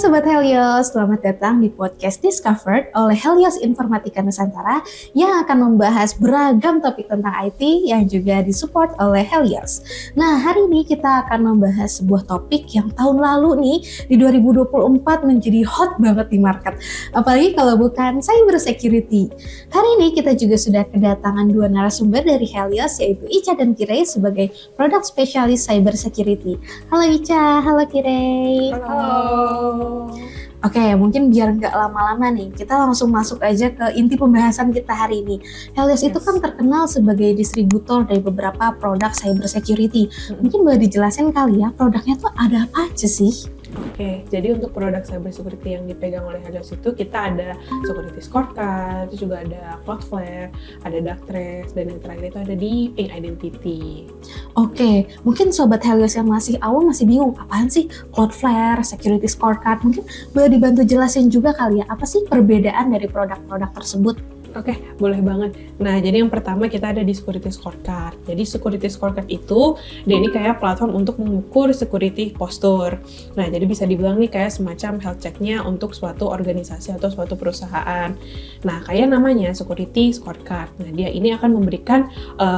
Sobat Helios, selamat datang di podcast Discovered oleh Helios Informatika Nusantara yang akan membahas beragam topik tentang IT yang juga disupport oleh Helios. Nah, hari ini kita akan membahas sebuah topik yang tahun lalu nih di 2024 menjadi hot banget di market. Apalagi kalau bukan cyber security. Hari ini kita juga sudah kedatangan dua narasumber dari Helios, yaitu Ica dan Kirei sebagai product specialist cyber security. Halo Ica, halo Kirei. Halo. Oke, mungkin biar nggak lama-lama nih, kita langsung masuk aja ke inti pembahasan kita hari ini. Helios itu kan terkenal sebagai distributor dari beberapa produk cyber security. Mungkin boleh dijelasin kali ya, produknya tuh ada apa aja sih? Oke, jadi untuk produk cyber security yang dipegang oleh Helios itu kita ada security scorecard, itu juga ada Cloudflare, ada Darktrace, dan yang terakhir itu ada di Ping Identity. Oke, mungkin sobat Helios yang masih awam masih bingung, apaan sih Cloudflare, security scorecard? Mungkin boleh dibantu jelasin juga kali ya, apa sih perbedaan dari produk-produk tersebut? Oke, boleh banget. Nah, jadi yang pertama kita ada di security scorecard. Jadi security scorecard itu dia ini kayak platform untuk mengukur security posture. Nah, jadi bisa dibilang nih kayak semacam health check-nya untuk suatu organisasi atau suatu perusahaan. Nah, kayak namanya security scorecard. Nah, dia ini akan memberikan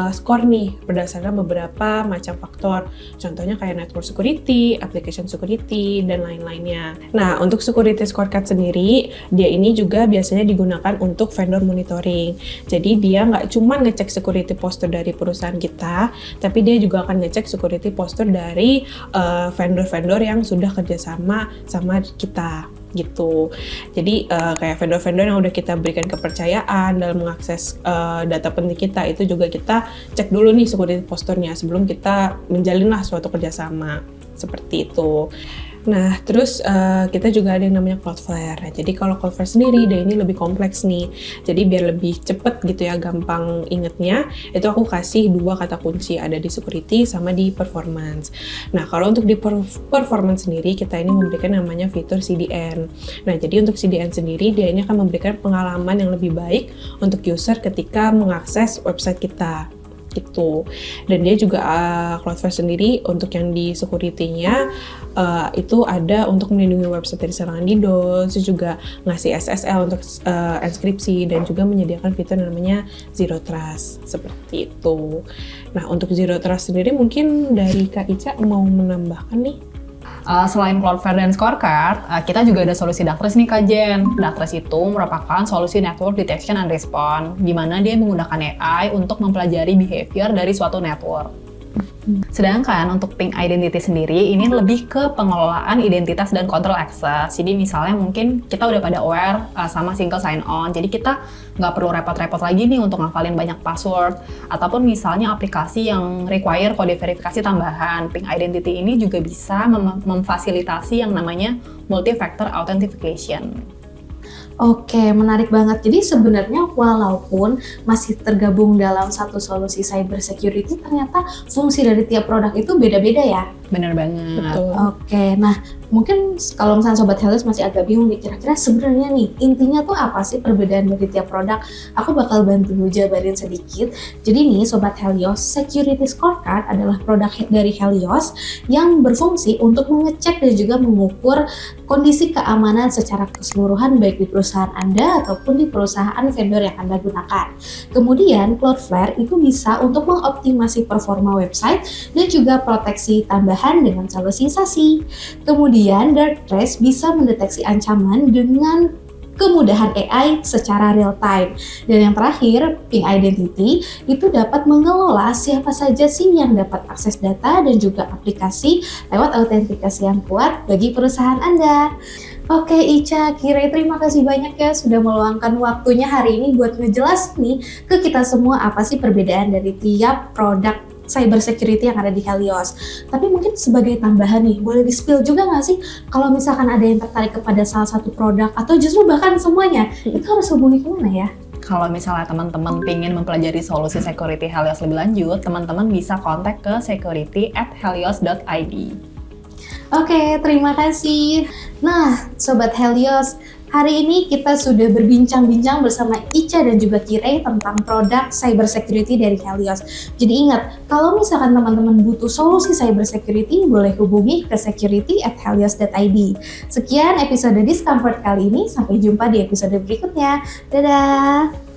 skor nih berdasarkan beberapa macam faktor. Contohnya kayak network security, application security, dan lain-lainnya. Nah, untuk security scorecard sendiri, dia ini juga biasanya digunakan untuk vendor monitoring. Jadi dia nggak cuma ngecek security posture dari perusahaan kita, tapi dia juga akan ngecek security posture dari vendor-vendor yang sudah kerjasama sama kita gitu. Jadi kayak vendor-vendor yang udah kita berikan kepercayaan dalam mengakses data penting kita, itu juga kita cek dulu nih security posture-nya sebelum kita menjalinlah suatu kerjasama seperti itu. Nah, terus kita juga ada yang namanya Cloudflare. Nah, jadi kalau Cloudflare sendiri, dia ini lebih kompleks nih. Jadi biar lebih cepet gitu ya, gampang ingetnya, itu aku kasih dua kata kunci, ada di security sama di performance. Nah, kalau untuk di performance sendiri, kita ini memberikan namanya fitur CDN. Nah, jadi untuk CDN sendiri, dia ini akan memberikan pengalaman yang lebih baik untuk user ketika mengakses website kita. Gitu. Dan dia juga Cloudflare sendiri untuk yang di security-nya itu ada untuk melindungi website dari serangan DDoS, juga ngasih SSL untuk enkripsi, dan juga menyediakan fitur namanya Zero Trust seperti itu. Nah, untuk Zero Trust sendiri mungkin dari Kak Ica mau menambahkan nih? Selain Cloudflare dan Scorecard, kita juga ada solusi Darktrace nih Kak Jen. Darktrace itu merupakan solusi Network Detection and Response, di mana dia menggunakan AI untuk mempelajari behavior dari suatu network. Sedangkan untuk Ping Identity sendiri, ini lebih ke pengelolaan identitas dan control access. Jadi misalnya mungkin kita udah pada aware sama single sign-on, jadi kita nggak perlu repot-repot lagi nih untuk ngafalin banyak password. Ataupun misalnya aplikasi yang require kode verifikasi tambahan, Ping Identity ini juga bisa memfasilitasi yang namanya multi-factor authentication. Oke, menarik banget. Jadi sebenarnya walaupun masih tergabung dalam satu solusi cyber security, ternyata fungsi dari tiap produk itu beda-beda ya? Bener banget. Betul. Oke, nah mungkin kalau misalnya Sobat Helios masih agak bingung nih, kira-kira sebenarnya nih intinya tuh apa sih perbedaan dari tiap produk? Aku bakal bantu jabarin sedikit. Jadi nih Sobat Helios, Security Scorecard adalah produk dari Helios yang berfungsi untuk mengecek dan juga mengukur kondisi keamanan secara keseluruhan baik di perusahaan Anda ataupun di perusahaan vendor yang Anda gunakan. Kemudian Cloudflare itu bisa untuk mengoptimasi performa website dan juga proteksi tambahan dengan solusi SASE. Kemudian Darktrace bisa mendeteksi ancaman dengan kemudahan AI secara real time. Dan yang terakhir, Ping Identity itu dapat mengelola siapa saja sih yang dapat akses data dan juga aplikasi lewat autentikasi yang kuat bagi perusahaan Anda. Oke Ica, Kirei, terima kasih banyak ya sudah meluangkan waktunya hari ini buat ngejelasin nih ke kita semua apa sih perbedaan dari tiap produk cyber security yang ada di Helios. Tapi mungkin sebagai tambahan nih, boleh di-spill juga nggak sih kalau misalkan ada yang tertarik kepada salah satu produk atau justru bahkan semuanya, itu harus hubungi kemana ya? Kalau misalnya teman-teman pengen mempelajari solusi security Helios lebih lanjut, teman-teman bisa kontak ke security@helios.id. Oke, terima kasih. Nah, Sobat Helios, Hari ini kita sudah berbincang-bincang bersama Ica dan juga Kirei tentang produk cybersecurity dari Helios. Jadi ingat, kalau misalkan teman-teman butuh solusi cybersecurity, boleh hubungi ke security@helios.id. Sekian episode Discomfort kali ini, sampai jumpa di episode berikutnya. Dadah!